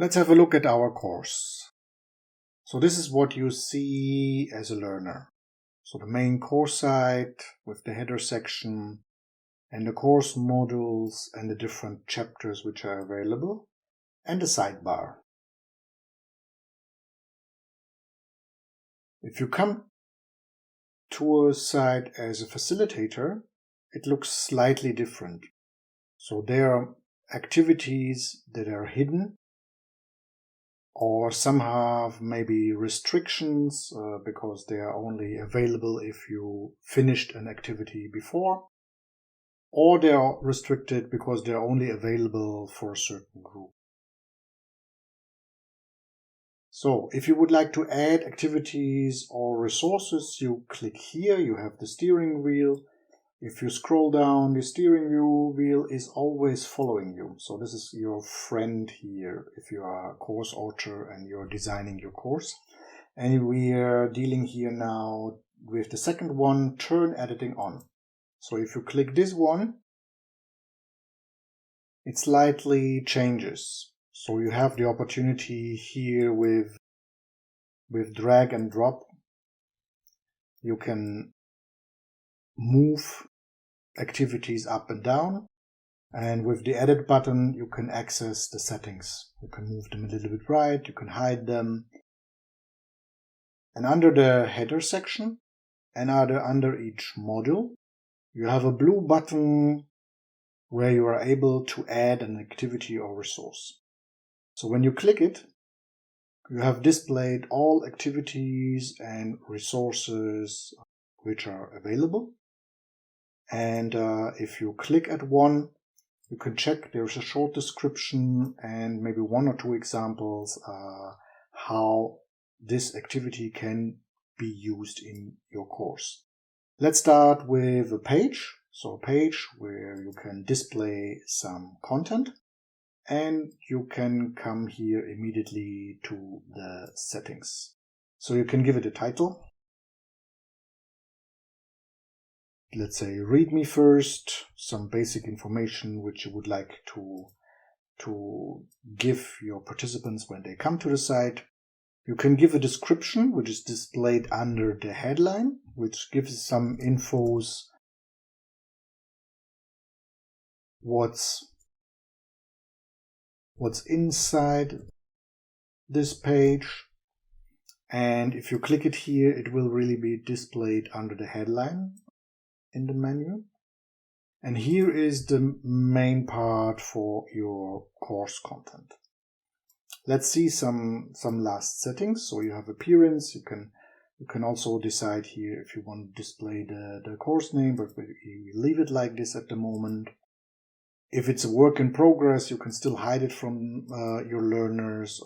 Let's have a look at our course. So this is what you see as a learner. So the main course site with the header section and the course modules and the different chapters which are available and the sidebar. If you come to a site as a facilitator, it looks slightly different. So there are activities that are hidden, or some have maybe restrictions because they are only available if you finished an activity before, or they are restricted because they are only available for a certain group. So if you would like to add activities or resources, you click here, you have the steering wheel. If you scroll down, the steering wheel is always following you. So this is your friend here if you are a course author and you're designing your course. And we are dealing here now with the second one, turn editing on. So if you click this one, it slightly changes. So you have the opportunity here with drag and drop. You can move activities up and down, and with the edit button you can access the settings. You can move them a little bit right, you can hide them. And under the header section and under each module you have a blue button where you are able to add an activity or resource. So when you click it, you have displayed all activities and resources which are available. And if you click at one, you can check there's a short description and maybe one or two examples how this activity can be used in your course. Let's start with a page. So a page where you can display some content, and you can come here immediately to the settings. So you can give it a title. Let's say read me first, some basic information which you would like to give your participants when they come to the site. You can give a description which is displayed under the headline, which gives some infos what's inside this page. And if you click it here, it will really be displayed under the headline in the menu. And here is the main part for your course content. Let's see some last settings. So you have appearance. You can also decide here if you want to display the course name, but we leave it like this at the moment. If it's a work in progress, you can still hide it from your learners,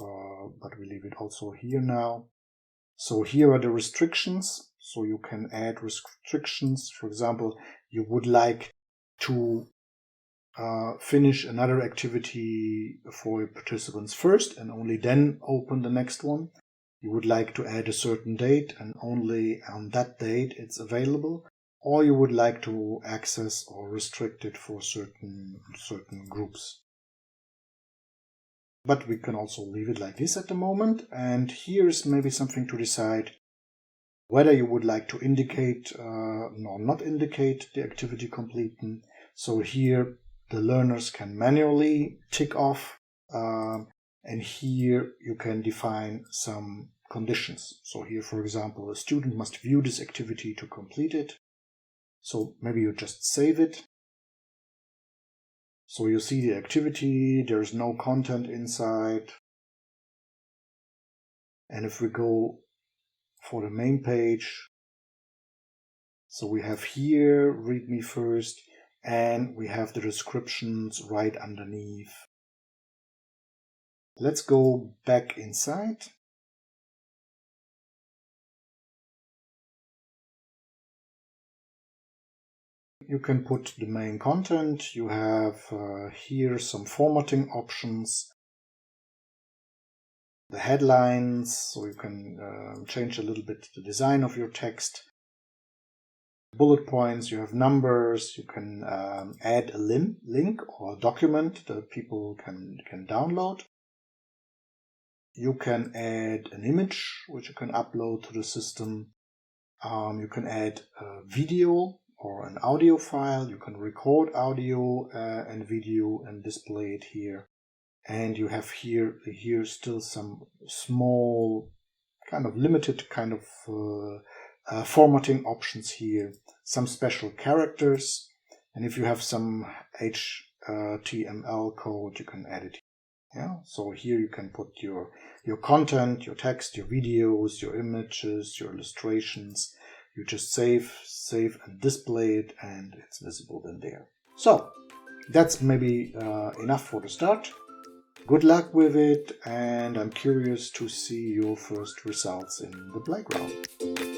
but we leave it also here now. So here are the restrictions. So you can add restrictions. For example, you would like to finish another activity for your participants first and only then open the next one. You would like to add a certain date and only on that date it's available. Or you would like to access or restrict it for certain groups. But we can also leave it like this at the moment. And here's maybe something to decide whether you would like to indicate or not indicate the activity completion. So here the learners can manually tick off, and here you can define some conditions. So here, for example, a student must view this activity to complete it. So maybe you just save it. So you see the activity, there's no content inside. And if we go for the main page, so we have here, read me first, and we have the descriptions right underneath. Let's go back inside. You can put the main content. You have here some formatting options. The headlines, so you can change a little bit the design of your text. Bullet points, you have numbers, you can add a link or a document that people can download. you can add an image, which you can upload to the system. You can add a video or an audio file. You can record audio and video and display it here. And you have here still some small, kind of limited kind of formatting options here. Some special characters. And if you have some HTML code, you can add it. Yeah, so here you can put your content, your text, your videos, your images, your illustrations. You just save and display it, and it's visible then there. So that's maybe enough for the start. Good luck with it, and I'm curious to see your first results in the playground.